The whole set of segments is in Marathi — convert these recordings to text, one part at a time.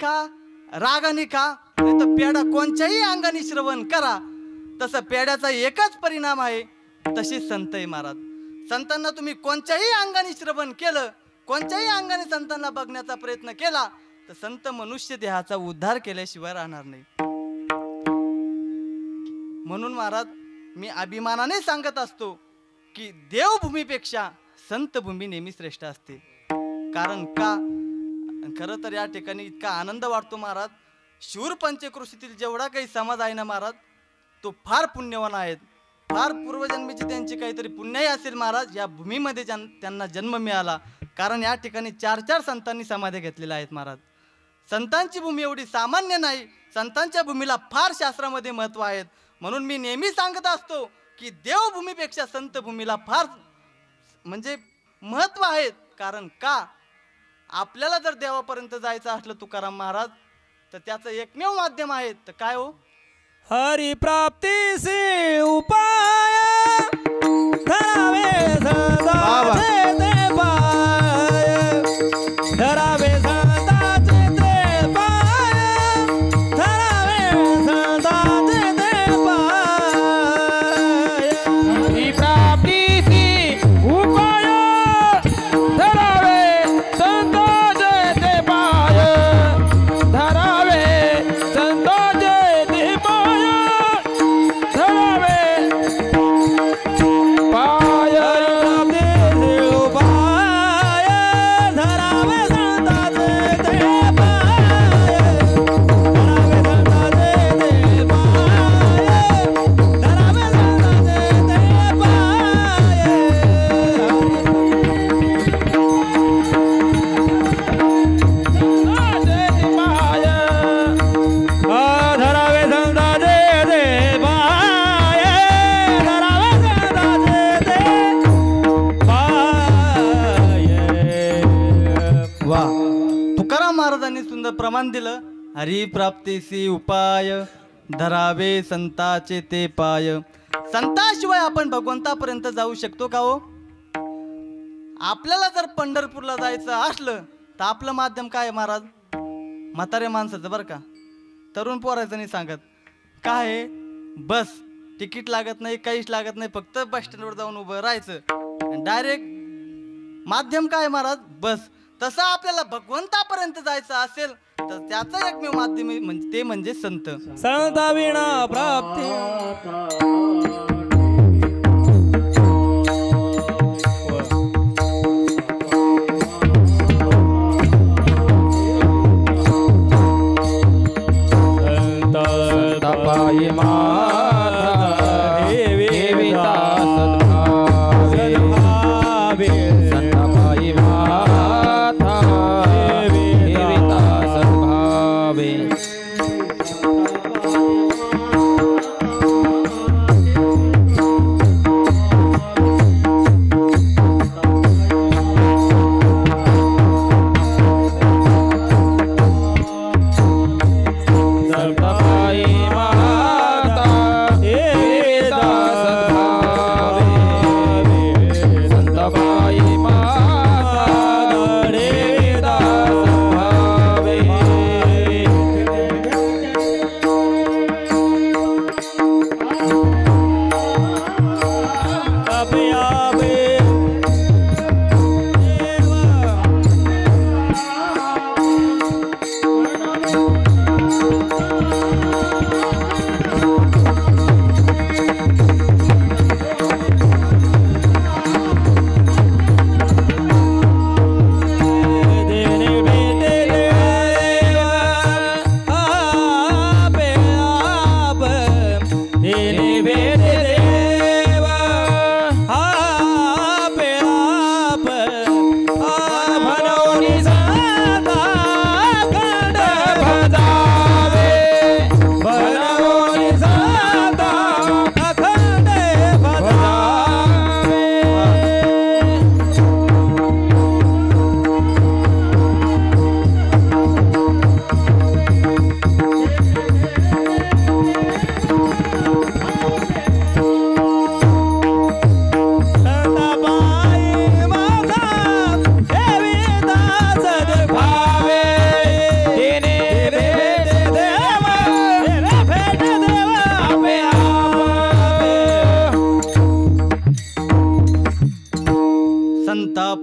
खा, रागाने खा, नाही तर पेढा कोणत्याही अंगाने श्रवण करा. तसं पेढ्याचा एकच परिणाम आहे, तशी संत आहे महाराज. संतांना तुम्ही कोणत्याही अंगाने श्रवण केलं, कोणत्याही अंगाने संतांना बघण्याचा प्रयत्न केला तर संत मनुष्य देहाचा उद्धार केल्याशिवाय राहणार नाही. म्हणून महाराज मी अभिमानाने सांगत असतो की देवभूमीपेक्षा संतभूमी नेहमी श्रेष्ठ असते. कारण का, खरं तर या ठिकाणी इतका आनंद वाटतो महाराज. शूर पंचकृषीतील जेवढा काही समाज आहे ना महाराज, तो फार पुण्यवान आहेत. फार पूर्वजन्मीची त्यांची काहीतरी पुण्यही असेल महाराज, या भूमीमध्ये त्यांना जन्म मिळाला. कारण या ठिकाणी 4-4 संतांनी समाधी घेतलेल्या आहेत महाराज. संतांची भूमी एवढी सामान्य नाही, संतांच्या भूमीला फार शास्त्रामध्ये महत्त्व आहेत. म्हणून मी नेहमी सांगत असतो की देवभूमीपेक्षा संतभूमीला फार म्हणजे महत्त्व आहेत. कारण का, आपल्याला जर देवापर्यंत जायचं असलं तुकाराम महाराज, तर त्याचं एकमेव माध्यम आहे. तर काय हो, हरि प्राप्तीचे उपाय धरावे संतांचे ते पाय, धरावे संतांचे ते पाय, धरावे संतांचे ते पाय. हरि प्राप्तीचे उपाय धरावे संतांचे ते पाय, धरावे संतांचे ते पाय, धरावे पाय. महाराजांनी सुंदर प्रमाण दिलं. हरी प्राप्तीसी उपाय धरावे संताचे ते पाय. संताशिवाय आपण भगवंतापर्यंत जाऊ शकतो का हो? आपल्याला जर पंढरपूरला जायचं असलं तर आपलं माध्यम काय महाराज? म्हातारे माणसाचं बरं का, तरुण पोरायचं नाही सांगत. काय आहे, बस. तिकीट लागत नाही, काहीच लागत नाही, फक्त बस स्टँडवर जाऊन उभं राहायचं. डायरेक्ट माध्यम काय महाराज? बस. तसं आपल्याला भगवंतापर्यंत जायचं असेल तर त्याचं एकमेव माध्यम ते म्हणजे संत. संता विना प्राप्ती. पायी माता देविता सद्भावे, संता पायी माता देविता सद्भावे.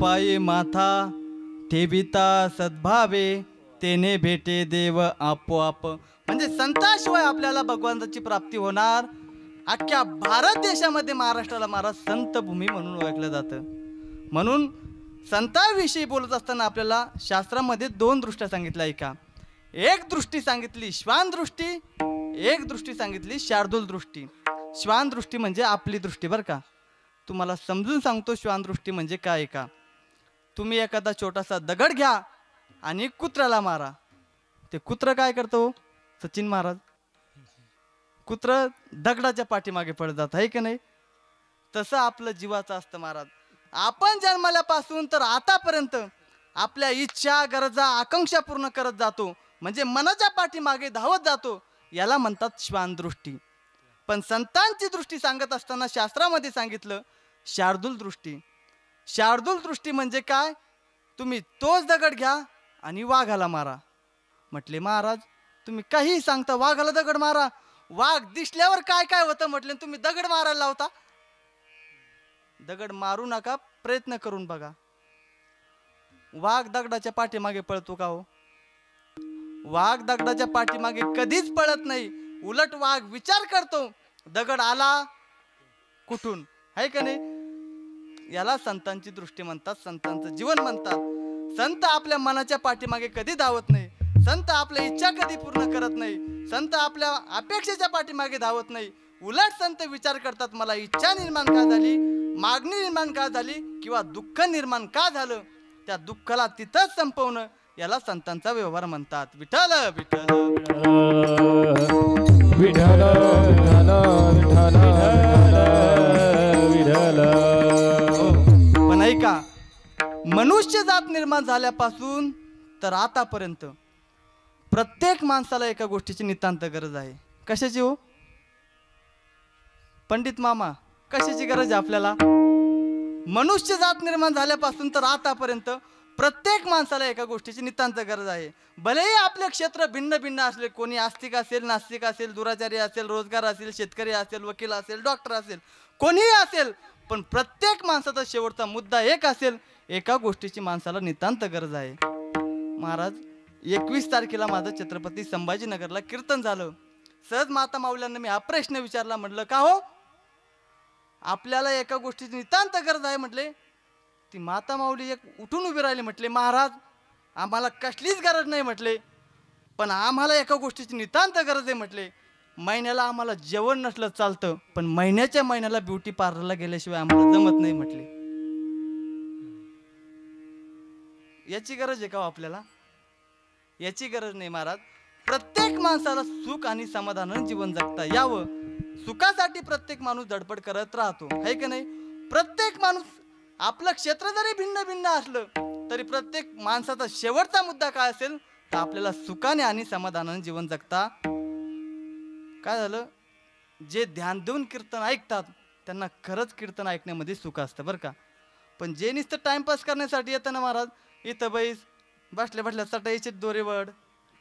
पायी माथा ठेविता सद्भावे तेने भेटे देव आपोआप. म्हणजे संताशिवाय आपल्याला भगवंताची प्राप्ती होणार. अख्ख्या भारत देशामध्ये महाराष्ट्राला महाराज संत भूमी म्हणून ओळखलं जातं. म्हणून संतांविषयी बोलत असताना आपल्याला शास्त्रामध्ये दोन दृष्ट्या सांगितल्या ऐका. एक दृष्टी सांगितली श्वान दृष्टी, एक दृष्टी सांगितली शार्दूल दृष्टी. श्वान दृष्टी म्हणजे आपली दृष्टी बरं का. तुम्हाला समजून सांगतो श्वान दृष्टी म्हणजे काय का. तुम्ही एखादा छोटासा दगड घ्या आणि कुत्र्याला मारा. ते कुत्र काय करतो सचिन महाराज, कुत्र दगडाच्या पाठीमागे पडत जात आहे की नाही. तसं आपलं जीवाचं असतं महाराज. आपण जन्मल्यापासून तर आतापर्यंत आपल्या इच्छा गरजा आकांक्षा पूर्ण करत जातो, म्हणजे मनाच्या पाठीमागे धावत जातो. याला म्हणतात श्वान दृष्टी. पण संतांची दृष्टी सांगत असताना शास्त्रामध्ये सांगितलं शार्दूल दृष्टी. शार्दूल दृष्टी म्हणजे काय, तुम्ही तोच दगड घ्या आणि वाघाला मारा. म्हटले महाराज तुम्ही काही सांगता, वाघाला दगड मारा. वाघ दिसल्यावर काय काय होतं म्हटले, तुम्ही दगड मारायला लावता. दगड मारू नका, प्रयत्न करून बघा. वाघ दगडाच्या पाठीमागे पळतो का हो. वाघ दगडाच्या पाठीमागे कधीच पळत नाही. उलट वाघ विचार करतो दगड आला कुठून, आहे का नाही. याला संतांची दृष्टी म्हणतात, संतांचं जीवन म्हणतात. संत आपल्या मनाच्या पाठीमागे कधी धावत नाही. संत आपल्या इच्छा कधी पूर्ण करत नाही. संत आपल्या अपेक्षेच्या पाठीमागे धावत नाही. उलट संत विचार करतात मला इच्छा निर्माण का झाली, मागणी निर्माण का झाली, किंवा दुःख निर्माण का झालं, त्या दुःखाला तिथंच संपवणं याला संतांचा व्यवहार म्हणतात. विठ्ठल विठ्ठल विठ्ठल विठ्ठल विठ्ठल. पण ऐका, मनुष्य जात निर्माण झाल्यापासून तर आतापर्यंत प्रत्येक माणसाला एका गोष्टीची नितांत गरज आहे. कशाची हो पंडित मामा, कशाची गरज आहे आपल्याला. मनुष्य जात निर्माण झाल्यापासून तर आतापर्यंत प्रत्येक माणसाला एका गोष्टीची नितांत गरज आहे. भलेही आपले क्षेत्र भिन्न भिन्न असले, कोणी आस्तिक असेल, नास्तिक असेल, दुराचारी असेल, रोजगार असेल, शेतकरी असेल, वकील असेल, डॉक्टर असेल, कोणीही असेल, पण प्रत्येक माणसाचा शेवटचा मुद्दा एक असेल, एका गोष्टीची माणसाला नितांत गरज आहे. महाराज 21 तारखेला माझं छत्रपती संभाजीनगरला कीर्तन झालं. सहज माता माऊल्यांना मी हा प्रश्न विचारला, म्हटलं का हो आपल्याला एका गोष्टीची नितांत गरज आहे. म्हटले ती माता माऊली एक उठून उभी राहिली. म्हटले महाराज आम्हाला कसलीच गरज नाही म्हटले, पण आम्हाला एका गोष्टीची नितांत गरज आहे. म्हटले महिन्याला आम्हाला जेवण नसलं चालतं, पण महिन्याच्या महिन्याला ब्युटी पार्लरला गेल्याशिवाय आम्हाला जमत नाही म्हटले. याची गरज आहे का आपल्याला, याची गरज नाही महाराज. प्रत्येक माणसाला सुख आणि समाधानाने जीवन जगता यावं, सुखासाठी प्रत्येक माणूस धडपड करत राहतो, आहे की नाही. प्रत्येक माणूस आपलं क्षेत्र जरी भिन्न भिन्न असलं तरी प्रत्येक माणसाचा शेवटचा मुद्दा काय असेल तर आपल्याला सुखाने आणि समाधानाने जीवन जगता. काय झालं, जे ध्यान देऊन कीर्तन ऐकतात त्यांना खरंच कीर्तन ऐकण्यामध्ये सुख असतं बरं का. पण जे नुसतं टाइमपास करण्यासाठी येतं ना महाराज, इथं बैस बसल्या बसल्या चटाईचे दोरेवड,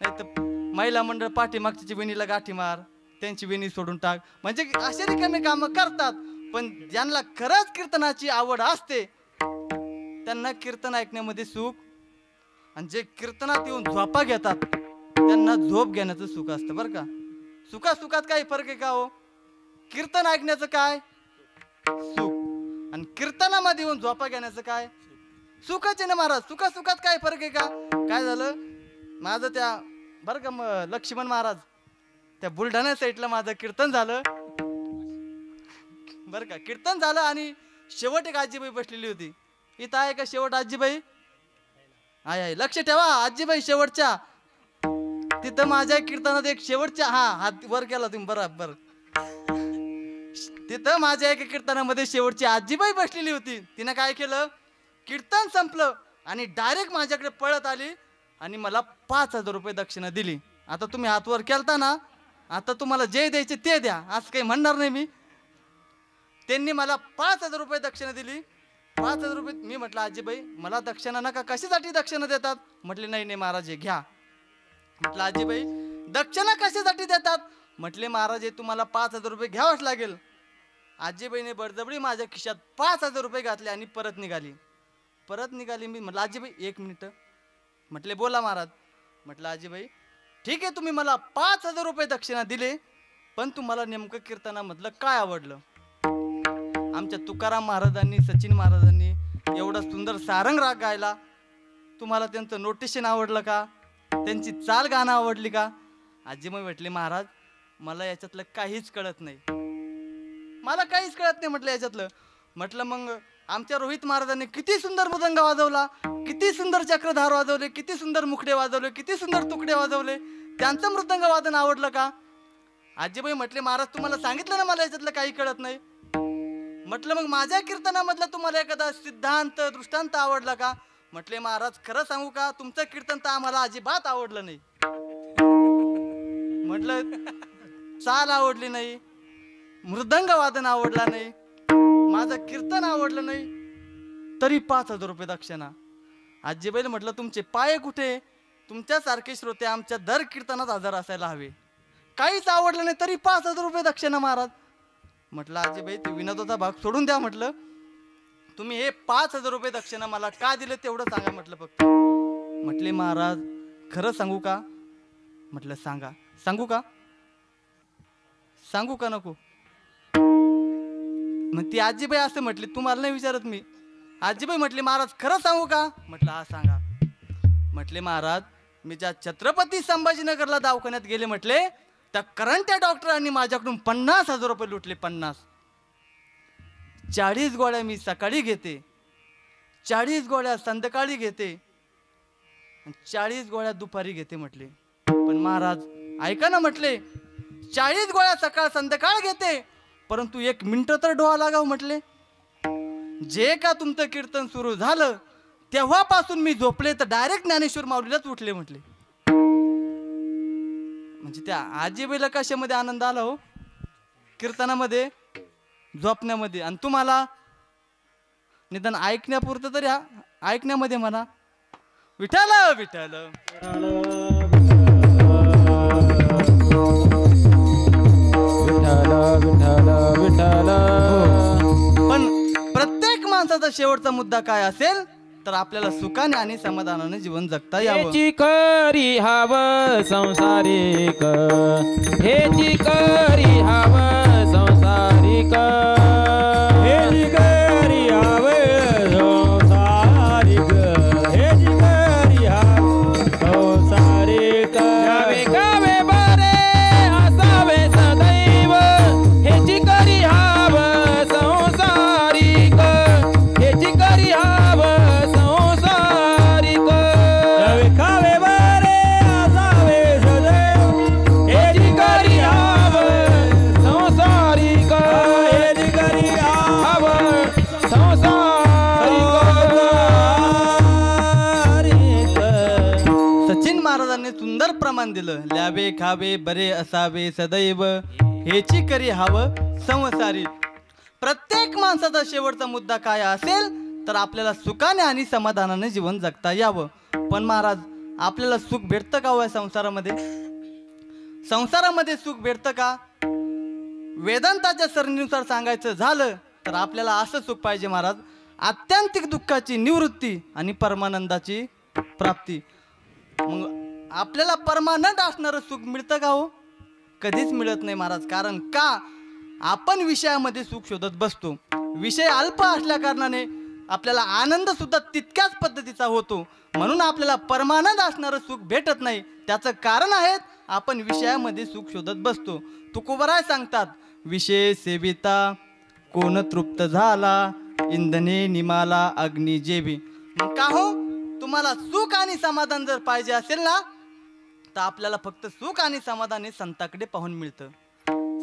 नाही तर महिला मंडळ पाठीमागची विणीला गाठी मार, त्यांची विणी सोडून टाक, म्हणजे असे रिकामे कामं करतात. पण ज्यांना खरंच कीर्तनाची आवड असते त्यांना कीर्तन ऐकण्यामध्ये सुख, आणि जे कीर्तनात येऊन झोपा घेतात त्यांना झोप घेण्याचं सुख असतं बरं का. सुखात काही फरक आहे का हो. कीर्तन ऐकण्याचं काय सुख, आणि कीर्तनामध्ये येऊन झोपा घेण्याचं काय सुखच आहे ना महाराज. सुखात काय फरक आहे का. काय झालं माझं त्या बरं का लक्ष्मण महाराज त्या बुलढाणा साईडला माझं कीर्तन झालं बरं का. कीर्तन झालं आणि शेवट एक आजीबाई बसलेली होती. इथं आहे का शेवट आजीबाई, आहे लक्ष ठेवा आजीबाई शेवटच्या. तिथं माझ्या कीर्तनात एक शेवटच्या, हा हात वर केला तुम्ही बरोबर, तिथं माझ्या एका कीर्तनामध्ये शेवटची आजीबाई बसलेली होती. तिनं काय केलं, कीर्तन संपलं आणि डायरेक्ट माझ्याकडे पळत आली आणि मला 5,000 रुपये दक्षिणा दिली. आता तुम्ही हात वर केलता ना, आता तुम्हाला जे द्यायचे ते द्या, असं काही म्हणणार नाही मी. त्यांनी मला 5,000 रुपये दक्षिणा दिली. 5,000 रुपये मी म्हटलं आजीबाई मला दक्षिणा नका, कशासाठी दक्षिणा देतात. म्हटले नाही नाही महाराज हे घ्या. म्हटलं आजीबाई दक्षिणा कशासाठी देतात. म्हटले महाराज हे तुम्हाला 5,000 रुपये घ्यावंच लागेल. आजीबाईने बळजबरी माझ्या खिशात 5,000 रुपये घातले आणि परत निघाली. परत निघाली. मी म्हटलं आजीबाई 1 मिनिट. म्हटले बोला महाराज. म्हटलं आजीबाई ठीक आहे, तुम्ही मला 5,000 रुपये दक्षिणा दिले, पण तुम्हाला नेमकं कीर्तनामधलं काय आवडलं? आमच्या तुकाराम महाराजांनी, सचिन महाराजांनी एवढा सुंदर सारंग राग गायला, तुम्हाला त्यांचं नोटेशन आवडलं का? त्यांची चाल गाणं आवडली का? आजीबाई म्हटले महाराज मला याच्यातलं काहीच कळत नाही, मला काहीच कळत नाही म्हटलं याच्यातलं. म्हटलं मग आमच्या रोहित महाराजांनी किती सुंदर मृदंग वाजवला, किती सुंदर चक्रधार वाजवले, किती सुंदर मुखडे वाजवले, किती सुंदर तुकडे वाजवले, त्यांचं मृदंग वादन आवडलं का? आजीबाई म्हटले महाराज तुम्हाला सांगितलं ना मला याच्यातलं काही कळत नाही. म्हटलं मग माझ्या कीर्तनामधला तुम्हाला एखादा सिद्धांत दृष्टांत आवडला का? म्हटले महाराज खरं सांगू का, तुमचं कीर्तन तर आम्हाला अजिबात आवडलं नाही. म्हटलं चाल आवडली नाही, मृदंग वादन आवडला नाही, माझं कीर्तन आवडलं नाही, तरी 5,000 रुपये दक्षिणा. आजीबाईला म्हटलं तुमचे पाय कुठे? तुमच्यासारखे श्रोते आमच्या दर कीर्तनात हजर असायला हवे. काहीच आवडलं नाही तरी 5,000 रुपये दक्षिणा महाराज. म्हटलं आजीबाई ते विनोदाचा भाग सोडून द्या. म्हटलं तुम्ही हे 5,000 रुपये दक्षिणा मला का दिले तेवढं सांगा म्हटलं फक्त. म्हटले महाराज खरं सांगू का? म्हटलं सांगा. सांगू का? सांगू का नको? मग ती आजीबाई असं म्हटली, तुम्हाला नाही विचारत मी. आजीबाई म्हटली महाराज खरं सांगू का? म्हटलं हा सांगा. म्हटले महाराज मी ज्या छत्रपती संभाजीनगरला दवाखान्यात गेले म्हटले, त्या करंट्या डॉक्टरांनी माझ्याकडून 50,000 रुपये लुटले. 50. 40 गोळ्या मी सकाळी घेते, 40 गोळ्या संध्याकाळी घेते, 40 गोळ्या दुपारी घेते म्हटले. पण महाराज ऐका ना म्हटले, 40 गोळ्या सकाळ संध्याकाळ घेते, परंतु 1 मिनिट तर डोळा लागाव म्हटले. जे का तुमचं कीर्तन सुरू झालं तेव्हापासून मी झोपले तर डायरेक्ट ज्ञानेश्वर माऊलीलाच उठले म्हटले. म्हणजे त्या आजीबाईला कशामध्ये आनंद आला हो? कीर्तनामध्ये, झोपण्यामध्ये. आणि तुम्हाला निदान ऐकण्यापुरतं तरी ऐकण्यामध्ये म्हणा विठ्ठल विठ्ठल. पण प्रत्येक माणसाचा शेवटचा मुद्दा काय असेल तर आपल्याला सुखाने आणि समाधानाने जीवन जगता यावं. हेची करी हाव संसारिक, हेची करी हाव संसारिक, हेची करी हाव संसारिक, हेची करी हाव संसारिक. गावे गावे बरे असावे सदैव, हेची करी हाव संसारिक, हेची करी हाव संसारिक. गावे गावे बरे असावे सदैव, हेची करी हाव संसारिक, हेची करी हाव संसारिक. सचिन महाराजांनी सुंदर प्रमाण दिलं. ल्यावे खावे बरे असावे सदैव, हेची करी हवं संसारी. प्रत्येक माणसाचा शेवटचा मुद्दा काय असेल तर आपल्याला सुखाने आणि समाधानाने जीवन जगता यावं. पण महाराज आपल्याला सुख भेटतं का हो या संसारामध्ये? संसारामध्ये सुख भेटतं का? वेदांताच्या सरणीनुसार सांगायचं झालं तर आपल्याला असं सुख पाहिजे महाराज, आत्यंतिक दुःखाची निवृत्ती आणि परमानंदाची प्राप्ती. मग आपल्याला परमानंद असणारं सुख मिळतं का हो? कधीच मिळत नाही महाराज. कारण का? आपण विषयामध्ये सुख शोधत बसतो. विषय अल्प असल्या कारणाने आपल्याला आनंद सुद्धा तितक्याच पद्धतीचा होतो. म्हणून आपल्याला परमानंद असणारं सुख भेटत नाही. त्याचं कारण आहे आपण विषयामध्ये सुख शोधत बसतो. तुकोबराय सांगतात, विषय सेविता कोण तृप्त झाला, इंधने निमाला अग्नी जेवी. मग का हो? तुम्हाला सुख आणि समाधान जर पाहिजे असेल ना तर आपल्याला फक्त सुख आणि समाधान हे संताकडे पाहून मिळतं.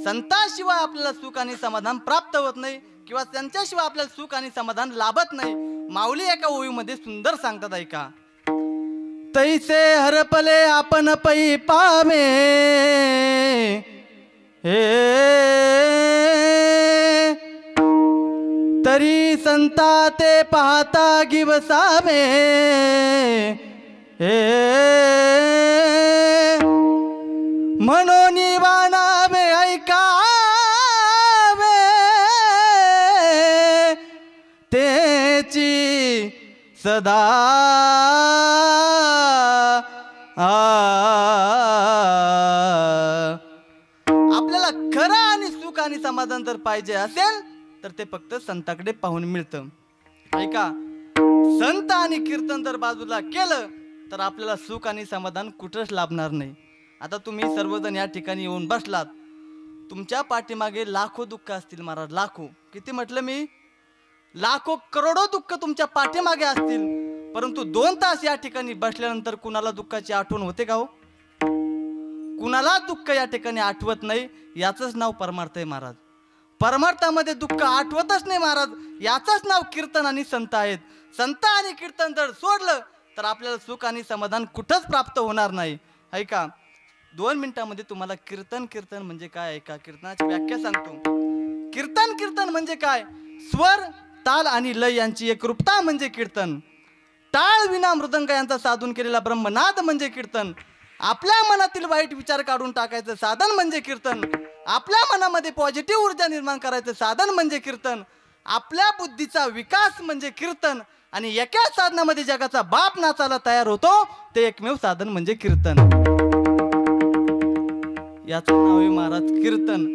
संताशिवाय आपल्याला सुख आणि समाधान प्राप्त होत नाही किंवा त्यांच्याशिवाय आपल्याला सुख आणि समाधान लाभत नाही. माऊली एका ओळीमध्ये सुंदर सांगतात ऐका, तैसे हरपले आपण पै पावे, हे तरी संता ते पाहता गिवसावे, हे म्हणून वाणावे ऐकावे, तेची सदा आपल्याला खरं आणि सुख आणि समाधान जर पाहिजे असेल तर ते फक्त संताकडे पाहून मिळतं. ऐका, संत आणि कीर्तन जर बाजूला केलं तर आपल्याला सुख आणि समाधान कुठंच लाभणार नाही. आता तुम्ही सर्वजण या ठिकाणी येऊन बसलात, तुमच्या पाठीमागे लाखो दुःख असतील महाराज, लाखो, किती म्हटलं मी, लाखो करोडो दुःख तुमच्या पाठीमागे असतील, परंतु 2 तास या ठिकाणी बसल्यानंतर कुणाला दुःखाची आठवण होते का हो? कुणाला दुःख या ठिकाणी आठवत नाही. याचंच नाव परमार्थ आहे महाराज. परमार्थामध्ये दुःख आठवतच नाही महाराज, याचंच नाव कीर्तन आणि संत आहेत. संत आणि कीर्तन जर सोडलं तर आपल्याला सुख आणि समाधान कुठंच प्राप्त होणार नाही. ऐका, 2 मिनिटांमध्ये तुम्हाला कीर्तन म्हणजे काय, ऐका, कीर्तनाची व्याख्या सांगतो. कीर्तन म्हणजे काय? स्वर, ताल आणि लय यांची एकरूपता म्हणजे कीर्तन. टाळ विना मृदंग यांचा साधून केलेला ब्रह्मनाद म्हणजे कीर्तन. आपल्या मनातील वाईट विचार काढून टाकायचं साधन म्हणजे कीर्तन. आपल्या मनामध्ये पॉझिटिव्ह ऊर्जा निर्माण करायचं साधन म्हणजे कीर्तन. आपल्या बुद्धीचा विकास म्हणजे कीर्तन. आणि एका साधनामध्ये जगाचा बाप नाचायला तयार होतो, ते एकमेव साधन म्हणजे कीर्तन. याचं नाव आहे महाराज कीर्तन.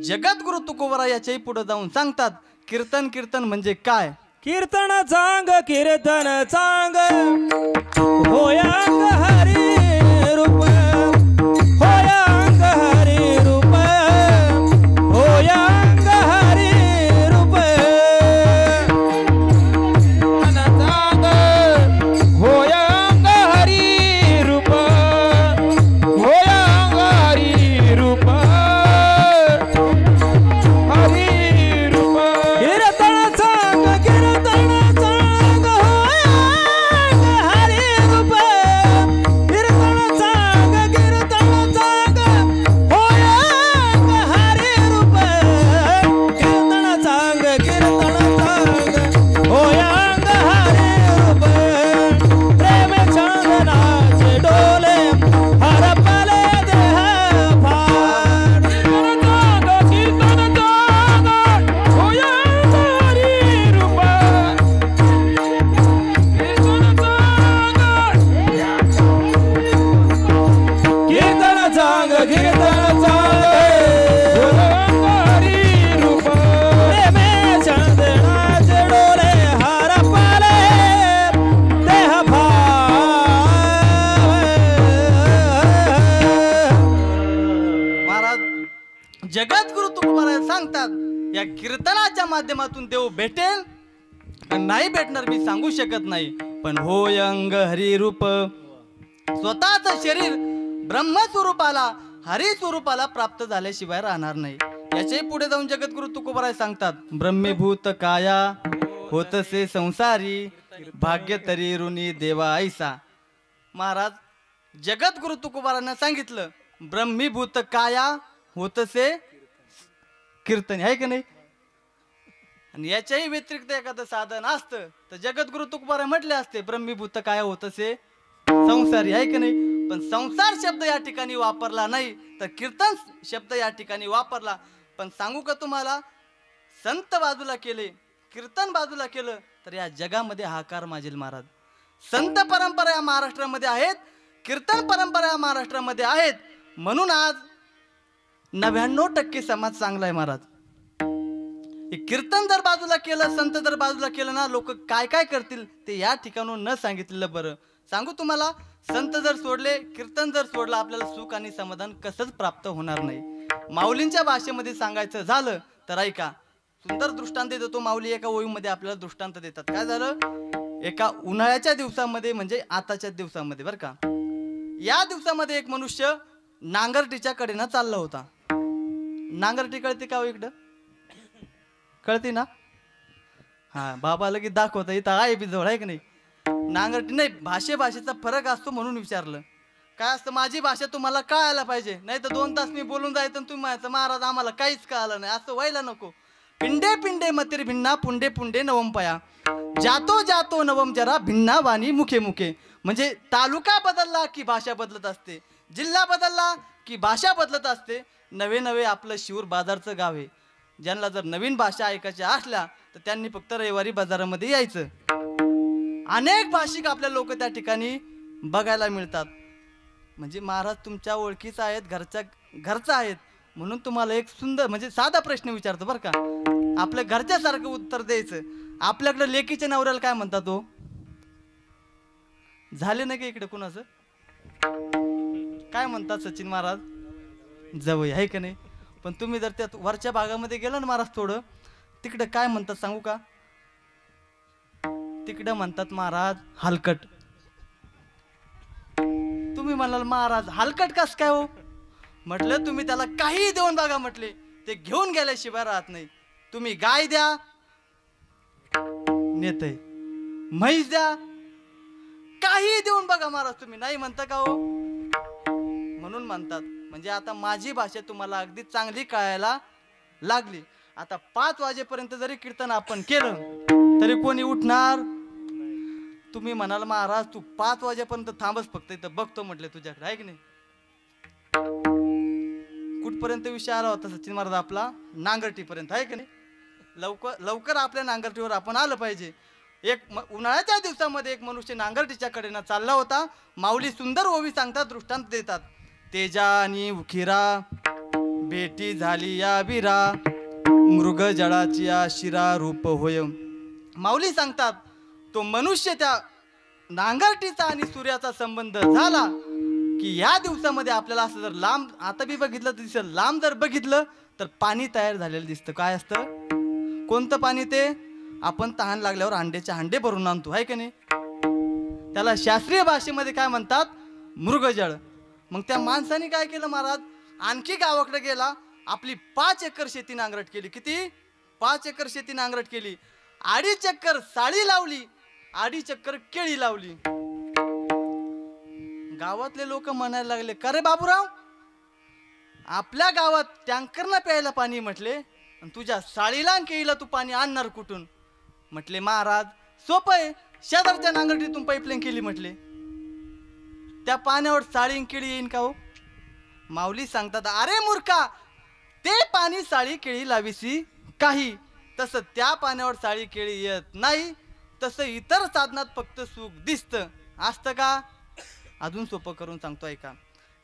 जगद्गुरु तुकोबरा याच्याही पुढे जाऊन सांगतात कीर्तन म्हणजे काय. कीर्तन चांग होयांग हरी रूप, होयांग हरी रूप, होयांग हरी रूप. होयांग हरी रूप, होयांग हरी रूप, हरी रूप. कीर्तन चांग जगद्गुरु तुकोबरा सांगतात या कीर्तनाच्या माध्यमातून देव भेटेल नाही भेटणार मी सांगू शकत नाही, पण होय अंग हरी रूप, स्वतःच शरीर ब्रह्मस्वरूपाला हरी स्वरूपाला प्राप्त झाल्याशिवाय राहणार नाही. याच्याही पुढे जाऊन जगद्गुरु तुकोबरा सांगतात ब्रह्मीभूत काया होतसे संसारी, भाग्य तरी ऋणी देवा ऐसा. महाराज जगद्गुरु तुकोबरांना सांगितलं ब्रह्मीभूत काया होतसे कीर्तन आहे की नाही. आणि याच्याही व्यतिरिक्त एखादं साधन असतं तर जगद्गुरु तुकोबरा म्हटले असते ब्रह्मीभूत काया होतसे संसारी आहे की नाही. पण संसार शब्द या ठिकाणी वापरला नाही तर कीर्तन शब्द या ठिकाणी वापरला. पण सांगू का तुम्हाला, संत बाजूला केले कीर्तन बाजूला केलं तर या जगामध्ये हाकार माजेल महाराज. संत परंपरा या महाराष्ट्रामध्ये आहेत, कीर्तन परंपरा या महाराष्ट्रामध्ये आहेत, म्हणून आज 99% समाज चांगला आहे महाराज. कीर्तन जर बाजूला केलं, संत जर बाजूला केलं ना, लोक काय काय करतील ते या ठिकाणून न सांगितलेलं बरं. सांगू तुम्हाला, संत जर सोडले, कीर्तन जर सोडलं, आपल्याला सुख आणि समाधान कसंच प्राप्त होणार नाही. माऊलींच्या भाषेमध्ये सांगायचं झालं तर ऐका, सुंदर दृष्टांत देतो माऊली. एका ओळीमध्ये आपल्याला दृष्टांत देतात. काय झालं, एका उन्हाळ्याच्या दिवसामध्ये म्हणजे आताच्या दिवसामध्ये बरं का, या दिवसामध्ये एक मनुष्य नांगरटीच्या कडेनं चालला होता. नांगरटी कळते का हो इकडं, कळते ना? हा, बाबा लगेच दाखवता इथं आहे बी जवळ आहे की नाही. नांगरटी नाही, भाषेचा फरक असतो म्हणून विचारलं. काय असतं, माझी भाषा तुम्हाला कळायला पाहिजे, नाही तर 2 तास मी बोलून जायचं तुम्ही म्हणायचं महाराज आम्हाला काहीच कळालं नाही. असं व्हायला नको. पिंडे पिंडे मतिर भिन्ना पुंडे पुंडे नवम पया, जातो जातो नवम जरा भिन्ना वाणी मुखे मुखे. म्हणजे तालुका बदलला की भाषा बदलत असते, जिल्हा बदलला की भाषा बदलत असते. नवे नवे आपलं शिरूर बाजारचं गाव आहे. ज्यांना जर नवीन भाषा ऐकायच्या असल्या तर त्यांनी फक्त रविवारी बाजारामध्ये यायचं. अनेक भाषिक आपल्या लोक त्या ठिकाणी बघायला मिळतात. म्हणजे महाराज तुमच्या ओळखीचा आहेत, घरचा आहेत, म्हणून तुम्हाला एक सुंदर म्हणजे साधा प्रश्न विचारतो बरं का. आपल्या घरच्यासारखं उत्तर द्यायचं. आपल्याकडे लेकीच्या नवऱ्याला काय म्हणतात तो? झाले नाही का इकडे कुणाचं? काय म्हणतात सचिन महाराज? जवळ आहे का नाही? पण तुम्ही जर त्या वरच्या भागामध्ये गेला ना महाराज थोडं, तिकडं काय म्हणतात सांगू का? तिकडं म्हणतात महाराज हलकट. तुम्ही म्हणाल महाराज हलकट कस काय हो? म्हटलं तुम्ही त्याला काही देऊन बघा, म्हटले ते घेऊन गेल्याशिवाय राहत नाही. तुम्ही गाय द्या नेतय, म्हैस द्या, काही देऊन बघा महाराज, तुम्ही नाही म्हणता का हो? म्हणून म्हणतात. म्हणजे आता माझी भाषा तुम्हाला अगदी चांगली कळायला लागली. आता 5 वाजेपर्यंत जरी कीर्तन आपण केलं तरी कोणी उठणार? तुम्ही म्हणाल महाराज तू 5 वाजेपर्यंत थांबच, फक्त इथं बघतो म्हटले तुझ्याकडे, आहे की नाही? कुठपर्यंत विषय आला होता सचिन महाराज आपला? नांगरटीपर्यंत, आहे की नाही? लवकर आपल्या नांगरटीवर आपण आलं पाहिजे. उन्हाळ्याच्या दिवसामध्ये एक मनुष्य नांगरटीच्या कडेनं चालला होता. माऊली सुंदर ओवी सांगतात, दृष्टांत देतात. तेजा आणि उखिरा बेटी झाली या बिरा, मृग जळाची शिरा रूप होय. माऊली सांगतात तो मनुष्य त्या नांगरटीचा आणि सूर्याचा संबंध झाला की या दिवसामध्ये आपल्याला असं जर लांब आता बी बघितलं तर दिसलं, लांब जर बघितलं तर पाणी तयार झालेलं दिसतं. काय असतं? कोणतं पाणी ते? आपण तहान लागल्यावर अंड्याचे हांडे भरून आणतो, आहे की नाही? त्याला शास्त्रीय भाषेमध्ये काय म्हणतात? मृगजळ. मग त्या माणसाने काय केलं महाराज? आणखी गावाकडे गेला, आपली 5 एकर शेती नांगरट केली. किती? 5 एकर शेती नांगरट केली. 2.5 एकर साळी लावली, 2.5 एकर केळी लावली. गावातले लोक म्हणायला लागले, का रे बाबूराव, आपल्या गावात टँकरनं प्यायला पाणी म्हटले, आणि तुझ्या साळीला आणि केळीला तू पाणी आणणार कुठून? म्हटले महाराज सोपं आहे, शेजारच्या नांगरटीतून पाईपलाईन केली म्हटले. त्या पाण्यावर साळी केळी येईन का हो? माऊली सांगतात, अरे मूर्खा, ते पाणी साळी केळी लावीसी काही, तसं त्या पाण्यावर साळी केळी येत नाही. तसं इतर साधनात फक्त सुख दिसतं. असतं का? अजून सोपं करून सांगतो ऐका.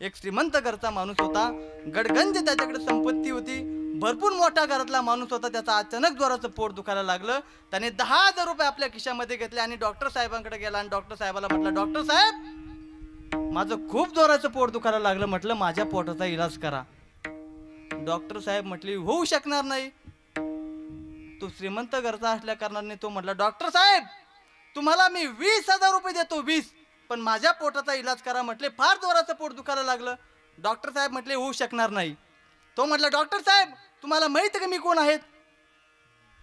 एक श्रीमंत घरचा माणूस होता, गडगंज त्याच्याकडे संपत्ती होती, भरपूर मोठा घरातला माणूस होता. त्याचा अचानक जोराचं पोट दुखायला लागलं. त्याने 10,000 रुपये आपल्या खिशामध्ये घेतले आणि डॉक्टर साहेबांकडे गेला आणि डॉक्टर साहेबाला म्हटलं, डॉक्टर साहेब, माझं खूप जोराचं पोट दुखायला लागलं, म्हटलं माझ्या पोटाचा इलाज करा. डॉक्टर साहेब म्हटले होऊ शकणार नाही. तो श्रीमंत घरचा असल्या कारणाने तो म्हटला, डॉक्टर साहेब तुम्हाला मी 20,000 रुपये देतो, 20, पण माझ्या पोटाचा इलाज करा. म्हटले फार जोराचं पोट दुखायला लागलं. डॉक्टर साहेब म्हटले होऊ शकणार नाही. तो म्हटला, डॉक्टर साहेब तुम्हाला माहिती का मी कोण आहेत?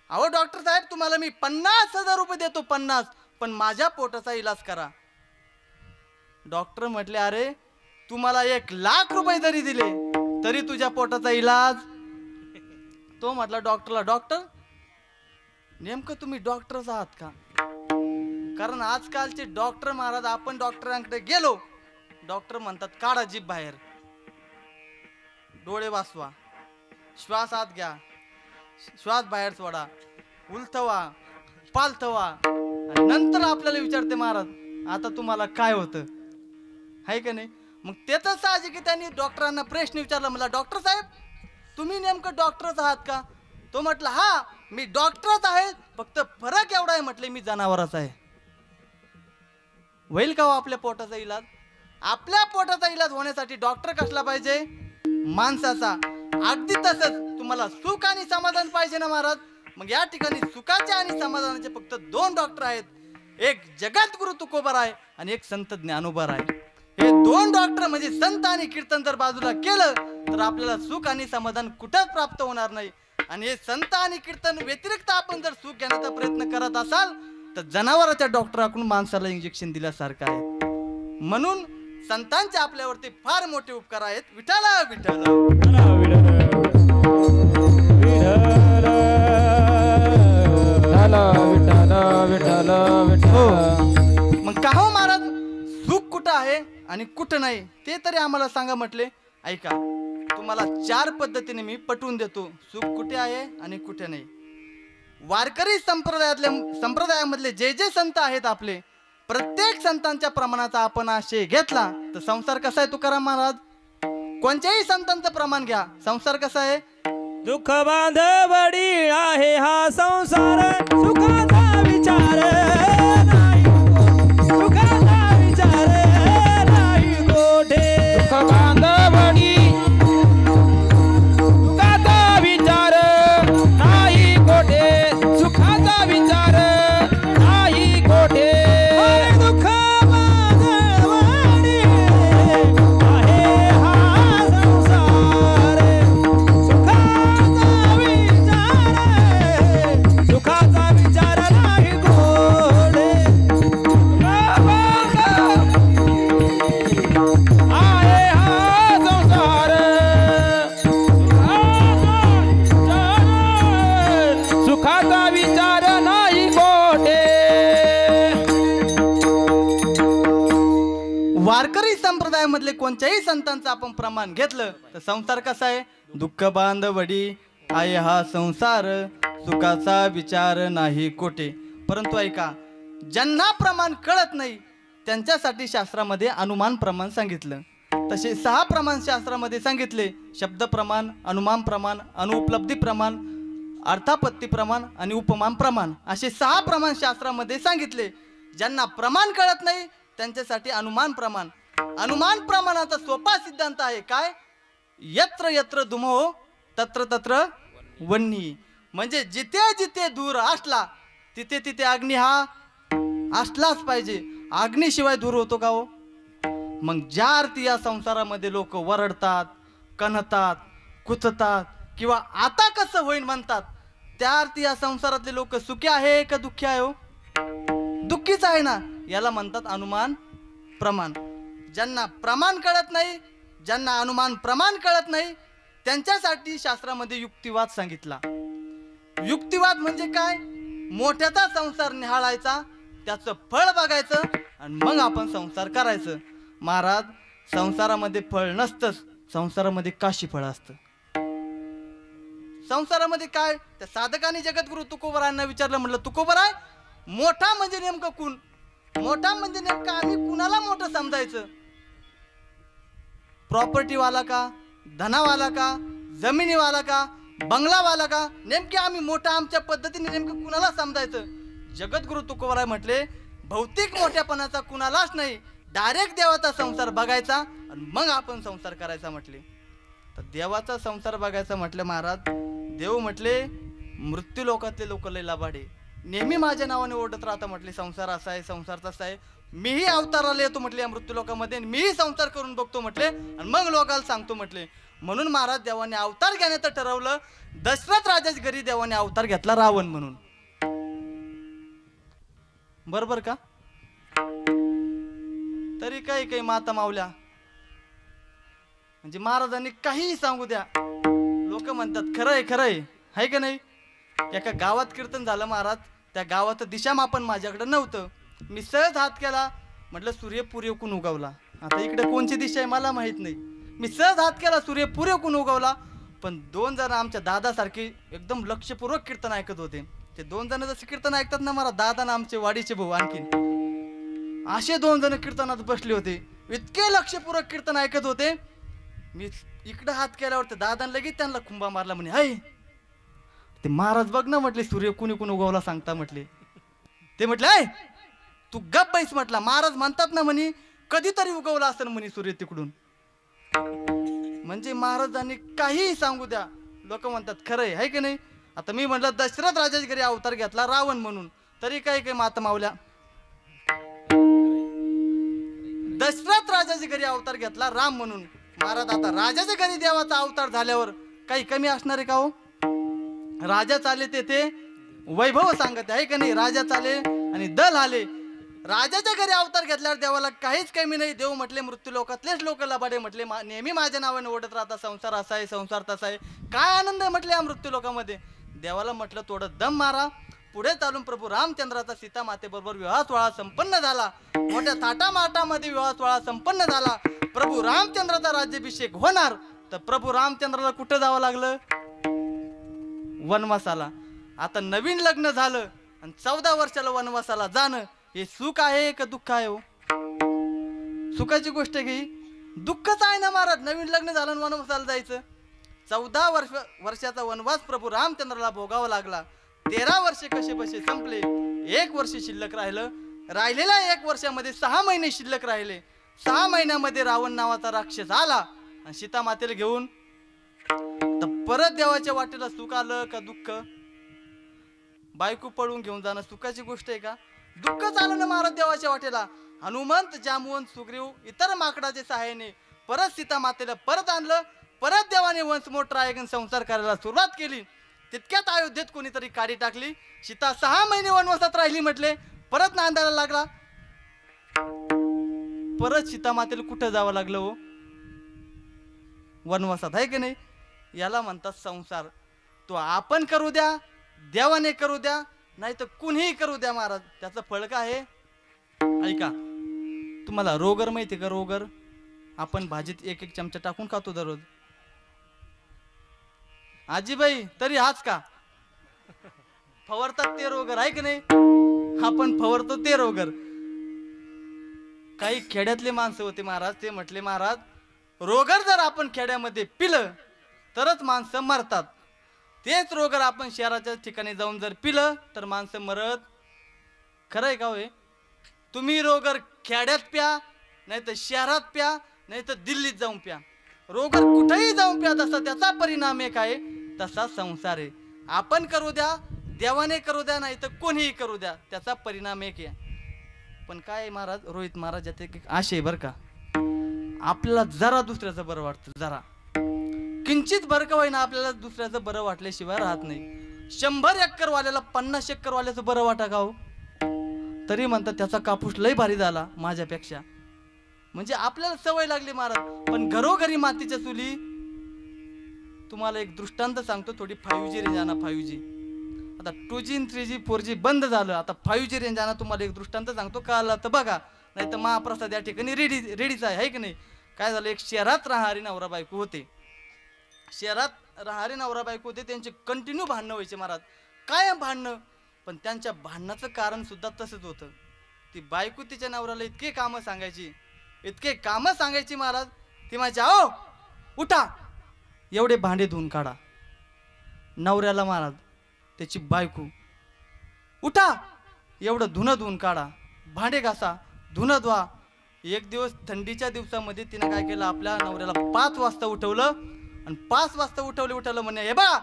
अहो डॉक्टर साहेब तुम्हाला मी 50,000 रुपये देतो, 50, पण माझ्या पोटाचा इलाज करा. डॉक्टर म्हटले, अरे तुम्हाला 1,00,000 रुपये जरी दिले तरी तुझ्या पोटाचा इलाज. तो म्हटला डॉक्टरला, डॉक्टर नेमकं तुम्ही डॉक्टरच आहात का? कारण आजकालचे डॉक्टर महाराज, आपण डॉक्टरांकडे गेलो, डॉक्टर म्हणतात काढा जीभ बाहेर, डोळे वाचवा, श्वास आत घ्या, श्वास बाहेर सोडा, उलथवा, पालथवा, नंतर आपल्याला विचारते महाराज आता तुम्हाला काय होतं, आहे का नाही? मग त्याच साहजिक की त्यांनी डॉक्टरांना प्रश्न विचारला, मला डॉक्टर साहेब तुम्ही नेमकं डॉक्टरच आहात का? तो म्हटला हा मी डॉक्टरच आहे, फक्त फरक एवढा आहे म्हटले मी जनावरच आहे. होईल का हो आपल्या पोटाचा इलाज? आपल्या पोटाचा इलाज होण्यासाठी डॉक्टर कसला पाहिजे? माणसाचा. अगदी तसंच तुम्हाला सुख आणि समाधान पाहिजे ना महाराज? मग या ठिकाणी सुखाचे आणि समाधानाचे फक्त 2 डॉक्टर आहेत. एक जगद्गुरु तुकोबाराय आणि एक संत ज्ञानोबाराय. हे 2 डॉक्टर म्हणजे संत आणि कीर्तन जर बाजूला केलं तर आपल्याला सुख आणि समाधान कुठंच प्राप्त होणार नाही. आणि हे संत आणि कीर्तन व्यतिरिक्त आपण जर सुख घेण्याचा प्रयत्न करत असाल तर जनावराच्या डॉक्टराकडून माणसाला इंजेक्शन दिल्यासारखं आहे. म्हणून संतांचे आपल्यावरती फार मोठे उपकार आहेत. विठ्ठला विठ्ठला मग का हो महाराज सुख कुठं आहे आणि कुठं नाही ते तरी आम्हाला सांगा म्हटले. ऐका तुम्हाला 4 पद्धतीने मी पटवून देतो सुख कुठे आहे आणि कुठे नाही. वारकरी संप्रदायामधले जे जे संत आहेत आपले, प्रत्येक संतांच्या प्रमाणाचा आपण आशय घेतला तर संसार कसा आहे तुकाराम महाराज? कोणत्याही संतांचं प्रमाण घ्या, संसार कसा आहे? दुःख बांधवडी आहे हा संसार, सुखाचा विचार नाही, सुखाचा विचार नाही कोठे. दुःख बांधवडी सुखाचा विचार नाही कोठे, सुखाचा विचार नाही कोठे. दुःख बांधवडी आहे हा संसार, सुखाचा विचार नाही गोडे. आहे हा संसार, सुखाचा विचार नाही गोडे. वारकरी संप्रदायामधले कोणत्याही संतांचं आपण प्रमाण घेतलं तर संसार कसा आहे? दुःख बांधवडी आहे हा संसार, सुखाचा विचार नाही कोठे. परंतु ऐका, ज्यांना प्रमाण कळत नाही त्यांच्यासाठी शास्त्रामध्ये अनुमान प्रमाण सांगितलं. तसे 6 प्रमाण शास्त्रामध्ये सांगितले: शब्द प्रमाण, अनुमान प्रमाण, अनुपलब्धी प्रमाण, अर्थापत्ती प्रमाण आणि उपमान प्रमाण. असे 6 प्रमाण शास्त्रामध्ये सांगितले. ज्यांना प्रमाण कळत नाही त्यांच्यासाठी अनुमान प्रमाण. अनुमान प्रमाणाचा सोपा सिद्धांत आहे काय? यत्र यत्र धुमो तत्र तत्र वन्ही. म्हणजे जिथे जिथे धूर असला तिथे तिथे अग्नी हा असलाच पाहिजे. अग्नीशिवाय दूर होतो का हो? मग ज्या अर्थी या संसारामध्ये लोक वरडतात, कणतात, कुचतात किंवा आता कसं होईल म्हणतात, त्या अर्थी या संसारातले लोक सुखी आहे का दुःखी आहे हो? दुःखीच आहे ना. याला म्हणतात अनुमान प्रमाण. ज्यांना प्रमाण कळत नाही, ज्यांना अनुमान प्रमाण कळत नाही त्यांच्यासाठी शास्त्रामध्ये युक्तिवाद सांगितला. युक्तिवाद म्हणजे काय? मोठ्याचा संसार निहाळायचा, त्याचं फळ बघायचं आणि मग आपण संसार करायचं. महाराज, संसारामध्ये फळ नसतंच, संसारामध्ये काशी फळ असतं. संसारामध्ये काय? त्या साधकाने जगद्गुरु तुकोबरायांना विचारलं, म्हटलं तुकोबराय, मोठा म्हणजे नेमकं कोण? मोठा म्हणजे नेमकं आम्ही कुणाला मोठं समजायचं? प्रॉपर्टीवाला का, धनावाला का, जमिनीवाला का, बंगलावाला का? नेमके आम्ही मोठा आमच्या पद्धतीने नेमकं कुणाला समजायचं? जगद्गुरु तुकोबराय म्हटले, भौतिक मोठ्यापणाचा कुणालाच नाही, डायरेक्ट देवाचा संसार बघायचा आणि मग आपण संसार करायचा म्हटले. तर देवाचा संसार बघायचा म्हटलं महाराज, देव म्हटले मृत्यू लोकातले लोक लय लबाडे, नेहमी माझ्या नावाने ओढत राहता म्हटले, संसार असा आहे, संसार तसा आहे. मीही अवताराला येतो म्हटले या मृत्यू लोकांमध्ये, मीही संसार करून बघतो म्हटले आणि मग लोकांना सांगतो म्हटले. म्हणून महाराज देवाने अवतार घेण्याचं ठरवलं. दशरथ राजाच्या घरी देवाने अवतार घेतला रावण म्हणून. बरोबर का? तरी काही माता मावल्या म्हणजे महाराजांनी काहीही सांगू द्या, लोक म्हणतात खरंय खरंय, आहे का नाही? एका गावात कीर्तन झालं महाराज, त्या गावात दिशामापन माझ्याकडे नव्हतं. मी सहज हात केला, म्हटलं सूर्य पूर्वेकडून उगवला. आता इकडे कोणची दिशा आहे मला माहित नाही. मी सहज हात केला, सूर्य पूर्वेकडून उगवला. पण 2 जण आमच्या दादासारखे एकदम लक्षपूर्वक कीर्तन ऐकत होते. ते 2 जण जसे कीर्तन ऐकतात ना, मला दादा ना आमचे वाडीचे भाऊ आणखीन असे 2 जण कीर्तनात बसले होते. इतके लक्षपूर्वक कीर्तन ऐकत होते. मी इकडे हात केल्यावर ते दादाने लगेच त्यांना खुंबा मारला, म्हणे हाय ते महाराज बघ ना म्हटले, सूर्य कुणी कुणी उगवला सांगता म्हटले. ते म्हटले आय तू गप बैस म्हटला, महाराज म्हणतात ना म्हणे कधीतरी उगवला असेल म्हणे सूर्य तिकडून. म्हणजे महाराजांनी काहीही सांगू द्या, लोक म्हणतात खरंय, आहे की नाही? आता मी म्हटलं दशरथ राजाच्या घरी अवतार घेतला रावण म्हणून, तरी काही माता मावल्या दशरथ राजाच्या घरी अवतार घेतला राम म्हणून. महाराज आता राजाच्या घरी देवाचा अवतार झाल्यावर काही कमी असणार आहे का हो? राजा चाले ते वैभव सांगत आहे का नाही? राजा चाले आणि दल आले. राजाच्या घरी अवतार घेतल्यावर देवाला काहीच कमी नाही. देव म्हटले मृत्यू लोकातलेच लोक लबाडे म्हटले, नेहमी माझ्या नावाने ओढत राहता, संसार असा आहे, संसार तसा आहे, काय आनंद आहे म्हटले या मृत्यू लोकांमध्ये. देवाला म्हटलं थोडं दम मारा. पुढे चालून प्रभू रामचंद्राचा सीता मातेबरोबर विवाह सोहळा संपन्न झाला. मोठ्या थाटामाटामध्ये विवाह सोहळा संपन्न झाला. प्रभू रामचंद्राचा राज्याभिषेक होणार. तर प्रभू रामचंद्राला कुठं जावं लागलं? वनवासाला. आता नवीन लग्न झालं आणि 14 वर्षाला वनवासाला जाणं हे सुख आहे का दुःख आहे? हो, सुखाची गोष्ट घे, दुःखच आहे ना महाराज. नवीन लग्न झालं आणि वनवासाला जायचं. 14 वर्षाचा वनवास प्रभू रामचंद्राला भोगावा लागला. 13 वर्षे कसे बसे संपले. 1 वर्ष शिल्लक राहिलं. राहिलेल्या 1 वर्षामध्ये 6 महिने शिल्लक राहिले. 6 महिन्यामध्ये रावण नावाचा राक्षस आला आणि सीता मातेला घेऊन परत देवाच्या वाटेला सुख आलं का दुःख? बायको पळून घेऊन जाणं सुखाची गोष्ट आहे का? दुःखच आलं ना महाराज देवाच्या वाटेला. हनुमंत, जांबुवंत, सुग्रीव इतर माकडाच्या सहाय्याने परत सीता मातेला परत आणलं. परत देवाने वंश मोठा ऐकून संसार करायला सुरुवात केली. तितक्यात अयोध्येत कोणीतरी काडी टाकली. सीता 6 महिने वनवासात राहिली म्हटले. परत नांदायला लागला. परत सीता मातेला कुठं जावं लागलं? हो, वनवासात, आहे की नाही? याला म्हणतात संसार. तो आपण करू द्या, देवाने करू द्या, नाही तर कुणीही करू द्या महाराज, त्याचं फळ काय आहे? ऐका, तुम्हाला रोगर माहिती का? रोगर आपण भाजीत 1-1 चमचा टाकून खातो दररोज. आजीबाई तरी हाच का? फवारतात ते रोगर, आहे की नाही? आपण फवारतो ते रोगर. काही खेड्यातले माणसं होते महाराज, ते म्हटले महाराज रोगर जर आपण खेड्यामध्ये पिलं तरच माणसं मरतात. तेच रोगर आपण शहराच्या ठिकाणी जाऊन जर पिलं तर माणसं मरत. खरंय का होय? तुम्ही रोगर खेड्यात प्या, नाही तर शहरात प्या, नाही तर दिल्लीत जाऊन प्या. रोगर कुठेही जाऊन प्या, तसा त्याचा परिणाम एक आहे. तसा संसार आहे. आपण करू द्या, देवाने करू द्या, नाही तर कोणीही करू द्या, त्याचा परिणाम एक आहे. पण काय महाराज, रोहित महाराज यात एक आशय आहे बरं का. आपल्याला जरा दुसऱ्याचं बरं वाटतं, जरा किंचित बरं का होईना, आपल्याला दुसऱ्याचं बरं वाटल्याशिवाय राहत नाही. 100 एकर वाल्याला 50 एकर वाल्याचं बरं वाटा का हो? तरी म्हणतात त्याचा कापूस लय भारी झाला माझ्यापेक्षा. म्हणजे आपल्याला सवय लागली महाराज. पण घरोघरी मातीच्या चुली. तुम्हाला एक दृष्टांत सांगतो. थोडी 5G रेंज आणा. 5G आता 2G 3G 4G बंद झालं. आता 5G रेंज आणा. तुम्हाला एक दृष्टांत सांगतो, कळला तर बघा, नाही तर महाप्रसाद या ठिकाणी रेडीच आहे की नाही? काय झालं, एक शहरात राहणारी नवरा बायको होते. शहरात राहणारे नवरा बायको होते. त्यांचे कंटिन्यू भांडणं व्हायचे महाराज, कायम भांडणं. पण त्यांच्या भांडणाचं कारण सुद्धा तसंच होतं. ती बायको तिच्या नवऱ्याला इतके कामं सांगायची महाराज. ती माझ्या आओ उठा, एवढे भांडे धुवून काढा. नवऱ्याला महाराज त्याची बायको, उठा, एवढं धुणं धुवून काढा, भांडे घासा, धुणं धुवा. एक दिवस थंडीच्या दिवसामध्ये तिने काय केलं, आपल्या नवऱ्याला 5 वाजता उठवलं आणि 5 वाजता उठवलं म्हणे, हे बा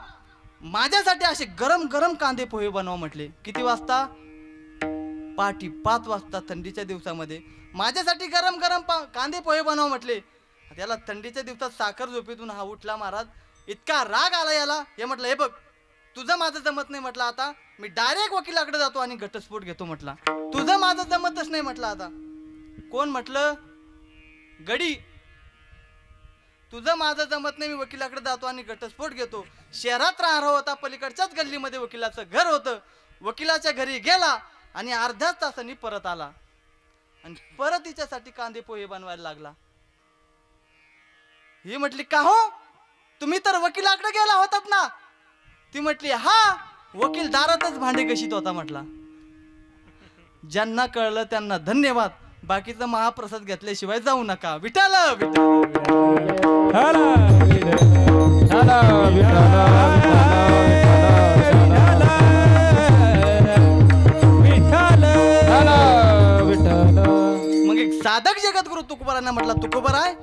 माझ्यासाठी असे गरम गरम कांदे पोहे बनवा म्हटले. किती वाजता? पहाटे 5 वाजता थंडीच्या दिवसामध्ये माझ्यासाठी गरम गरम कांदे पोहे बनवा म्हटले. त्याला थंडीच्या दिवसात साखर झोपेतून हा उठला महाराज. इतका राग आला याला. हे म्हटलं, हे बघ तुझं माझं जमत नाही म्हटलं, आता मी डायरेक्ट वकिलाकडे जातो आणि घटस्फोट घेतो म्हटला. तुझं माझं जमतच नाही म्हटलं. आता कोण म्हटलं? गडी. तुझं माझं जमत नाही, मी वकिलाकडे जातो आणि घटस्फोट घेतो. शहरात राहणार होता, पलीकडच्याच गल्लीमध्ये वकिलाचं घर होतं. वकिलाच्या घरी गेला आणि अर्ध्याच तासांनी परत आला आणि परत तिच्यासाठी कांदे पोहे बनवायला लागला. ही म्हटली, का हो तुम्ही तर वकिलाकडे गेला होतात ना? ती म्हटली, हा वकील दारातच भांडे घशीत होता म्हटला. ज्यांना कळलं त्यांना धन्यवाद. बाकीचं महाप्रसाद घेतल्याशिवाय जाऊ नका. विठ्ठल मग एक साधक जगद्गुरु तुकोबारांना म्हटला, तुकोबाराय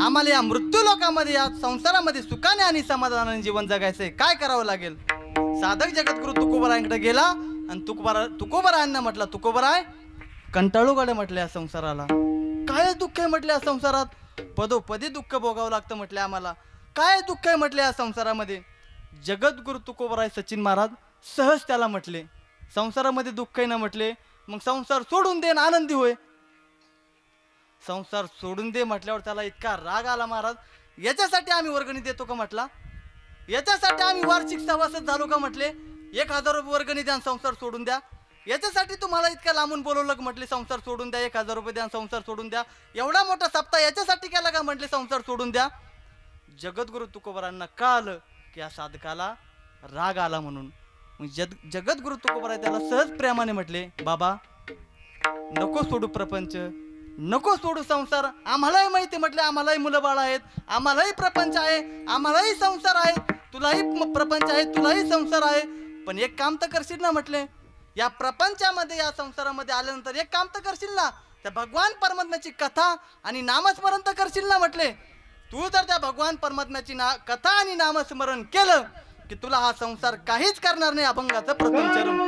आम्हाला या मृत्यू लोकांमध्ये, या संसारामध्ये सुखाने आणि समाधानाने जीवन जगायचंय, काय करावं लागेल? साधक जगद्गुरु तुकोबारांकडे गेला आणि तुकोबारांना म्हटला, तुकोबाराय कंटाळू गाडे म्हटले या संसाराला. काय दुःख आहे म्हटले या संसारात? पदोपदी दुःख भोगावं लागतं म्हटले आम्हाला. काय दुःख आहे म्हटले या संसारामध्ये? जगद्गुरु तुकोबाराय सचिन महाराज सहज त्याला म्हटले, संसारामध्ये दुःख आहे ना म्हटले, मग संसार सोडून दे ना आनंदी होय. संसार सोडून दे म्हटल्यावर त्याला इतका राग आला महाराज. याच्यासाठी आम्ही वर्गणी देतो का म्हटला? याच्यासाठी आम्ही वार्षिक सभासद झालो का म्हटले? 1000 रुपये वर्गणी द्या, संसार सोडून द्या. याच्यासाठी तुम्हाला इतक्या लांबून बोलवलं म्हटले, संसार सोडून द्या, 1000 रुपये द्या, संसार सोडून द्या. एवढा मोठा सप्ताह याच्यासाठी केला का म्हटले, संसार सोडून द्या. जगद्गुरु तुकोबारांना कळालं की या साधकाला राग आला म्हणून. मग जगद्गुरु तुकोबाराय त्याला सहज प्रेमाने म्हटले, बाबा नको सोडू प्रपंच, नको सोडू संसार. आम्हालाही माहिती म्हटले, आम्हालाही मुलं बाळ आहेत, आम्हालाही प्रपंच आहे, आम्हालाही संसार आहे, तुलाही प्रपंच आहे, तुलाही संसार आहे. पण एक काम तर करशील ना म्हटले, या प्रपंचामध्ये या संसारामध्ये आल्यानंतर एक काम तर करशील ना, त्या भगवान परमात्म्याची कथा आणि नामस्मरण तर करशील ना म्हटले. तू जर त्या भगवान परमात्म्याची कथा आणि नामस्मरण केलं की तुला हा संसार काहीच करणार नाही. अभंगाचं प्रथम चरण.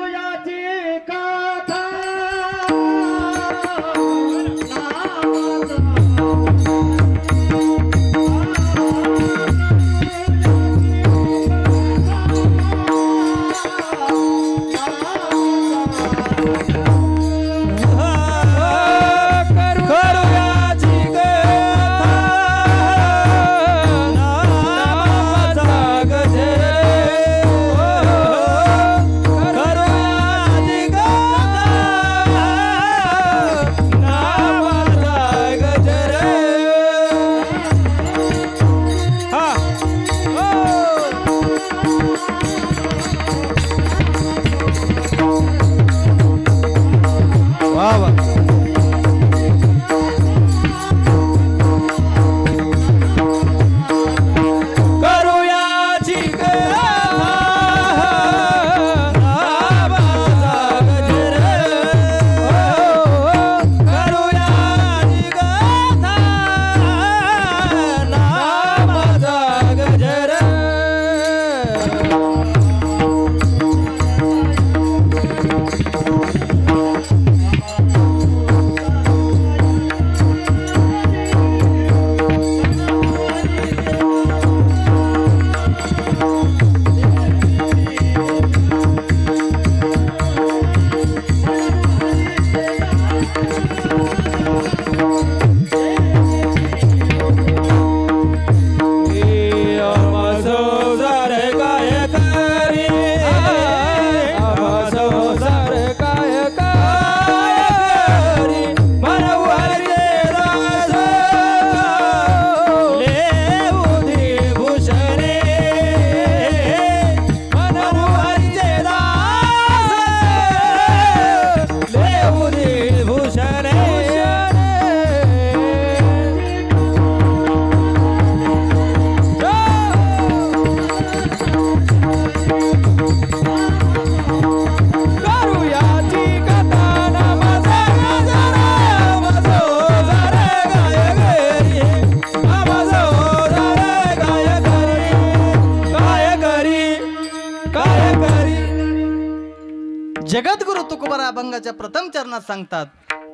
जगद्गुरु तुकोबाराय अभंगाच्या प्रथम चरणात सांगतात,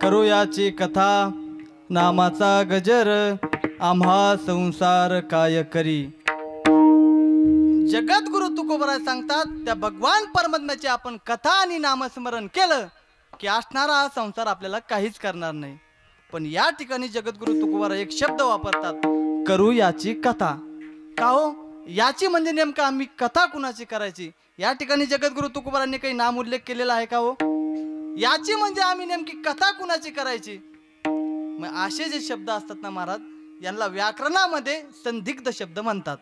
करूयाची कथा नामाचा गजर, आम्हा संसार काय करी. जगद्गुरु तुकोबाराय सांगतात, त्या भगवान परमात्म्याची आपण कथा आणि नामस्मरण केलं की असणारा हा संसार आपल्याला काहीच करणार नाही. पण या ठिकाणी जगद्गुरु तुकोबाराय एक शब्द वापरतात, करू याची कथा. का हो, याची म्हणजे नेमकं आम्ही कथा कुणाची करायची. या ठिकाणी जगद्गुरु तुकोबारांनी काही नाम उल्लेख केलेला आहे का हो. याची म्हणजे आम्ही नेमकी कथा कुणाची करायची. मग असे जे शब्द असतात ना महाराज, यांना व्याकरणामध्ये संदिग्ध शब्द म्हणतात.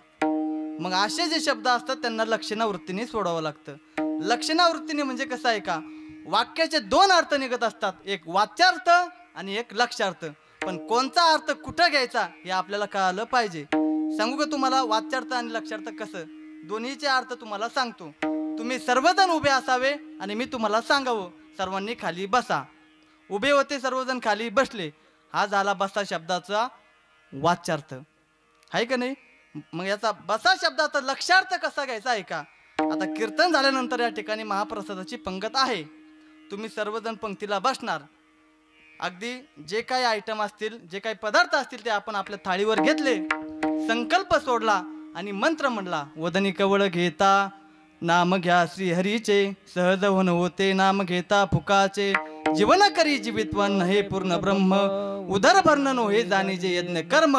मग असे जे शब्द असतात त्यांना लक्षणावृत्तीने सोडावं लागतं. लक्षणावृत्तीने म्हणजे कसं आहे का, वाक्याचे दोन अर्थ निघत असतात, एक वाच्यार्थ आणि एक लक्ष्यार्थ. पण कोणता अर्थ कुठं घ्यायचा हे आपल्याला कळालं पाहिजे. सांगू का तुम्हाला वाच्यार्थ आणि लक्ष्यार्थ कसं, दोन्हीचे अर्थ तुम्हाला सांगतो. तुम्ही सर्वजण उभे असावे आणि मी तुम्हाला सांगावं, सर्वांनी खाली बसा. उभे होते सर्वजण, खाली बसले. हा झाला बसा शब्दाचा वाच्यार्थ, आहे का नाही. मग याचा बसा शब्दाचा लक्ष्यार्थ कसा घ्यायचा आहे का. आता कीर्तन झाल्यानंतर या ठिकाणी महाप्रसादाची पंगत आहे. तुम्ही सर्वजण पंक्तीला बसणार. अगदी जे काही आयटम असतील, जे काही पदार्थ असतील ते आपण आपल्या थाळीवर घेतले, संकल्प सोडला आणि मंत्र म्हणला. वदनी कवळ घेता नाम घ्या श्री हरीचे, सहज होन होते नाम घेता फुकाचे. जीवन करी जीवित्वन हे पूर्ण ब्रह्म, उदर भरणनो हे जाणीजे यज्ञ कर्म.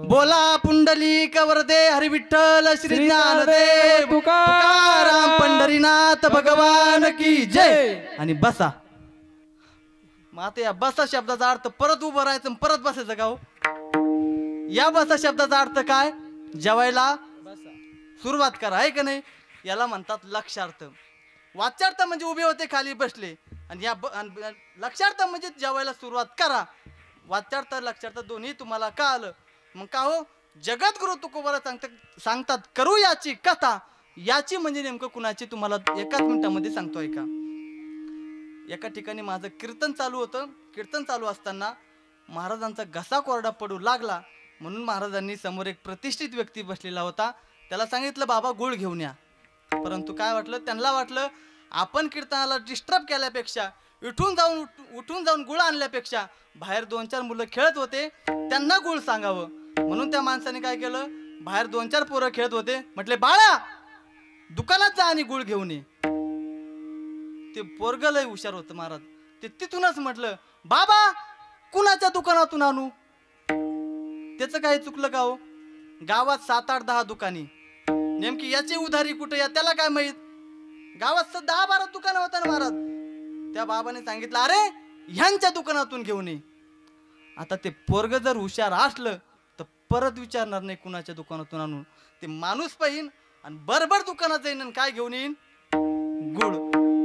बोला पुंडलिक वरदे हरी विठ्ठल श्री ज्ञानदेव तुकाराम पंढरीनाथ भगवान की जय. आणि बसा. मग आता या बसा शब्दाचा अर्थ परत उभं राहायचं परत बसायचं का हो. या बसा शब्दाचा अर्थ काय, जेवायला सुरुवात करा, आहे का नाही. याला म्हणतात लक्षार्थ. वाच्यार्थ म्हणजे उभे होते खाली बसले, आणि लक्षार्थ म्हणजे जेवायला सुरुवात करा. वाच्यार्थ लक्षार्थ दोन्ही तुम्हाला का आलं? मग का हो, जगद्गुरु तुकोबाराय सांगतात करू याची कथा. याची म्हणजे नेमकं कुणाची तुम्हाला एकाच मिनिटामध्ये सांगतोय का. एका ठिकाणी माझं कीर्तन चालू होतं. कीर्तन चालू असताना महाराजांचा घसा कोरडा पडू लागला. म्हणून महाराजांनी समोर एक प्रतिष्ठित व्यक्ती बसलेला होता, त्याला सांगितलं बाबा गुळ घेऊन या. परंतु काय वाटलं, त्यांना वाटलं आपण कीर्तनाला डिस्टर्ब केल्यापेक्षा उठून जाऊन गुळ आणल्यापेक्षा बाहेर 2-4 मुलं खेळत होते त्यांना गुळ सांगावं. म्हणून त्या माणसाने काय केलं, बाहेर 2-4 पोरं खेळत होते, म्हटले बाळा दुकानात जा आणि गुळ घेऊन ये. ते पोरग लय हुशार होतं महाराज. ते तिथूनच म्हटलं बाबा कुणाच्या दुकानातून आणू. त्याचं काय चुकलं का हो, गावात 7-8-10 दुकानी, नेमकी याची उधारी कुठे या त्याला काय माहित. गावात 10-12 दुकानं होता ना महाराज. त्या बाबाने सांगितलं अरे ह्यांच्या दुकानातून घेऊन ये. आता ते पोरग जर हुशार असलं तर परत विचारणार नाही कुणाच्या दुकानातून आणून. ते माणूस पाहिन आणि बरोबर दुकानात जाईन आणि काय घेऊन येईन, गुळ.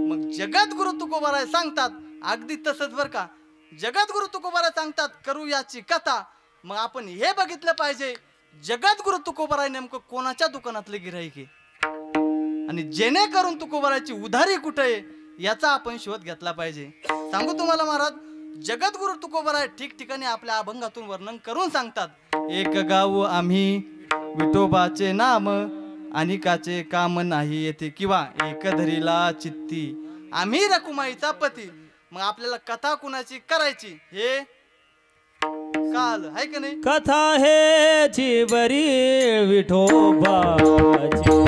मग जगद्गुरु तुकोबाराय सांगतात अगदी तसंच बर का. जगद्गुरु तुकोबाराय सांगतात करू याची कथा. मग आपण हे बघितलं पाहिजे जगद्गुरु तुकोबाराय नेमकं कोणाच्या दुकानातले गिऱ्हाईक आहे, आणि जेणेकरून तुकोबारायची उधारी कुठे आहे याचा आपण शोध घेतला पाहिजे. सांगू तुम्हाला महाराज, जगद्गुरु तुकोबाराय ठिकठिकाणी आपल्या अभंगातून वर्णन करून सांगतात. एक गाव आम्ही विठोबाचे नाम, अनिकाचे काम नाही येथे, किंवा एक धरीला चित्ती आम्ही रकुमाईचा पती. मग आपल्याला कथा कुणाची करायची हे काल आहे का नाही. कथा हेची बरी विठोबाची.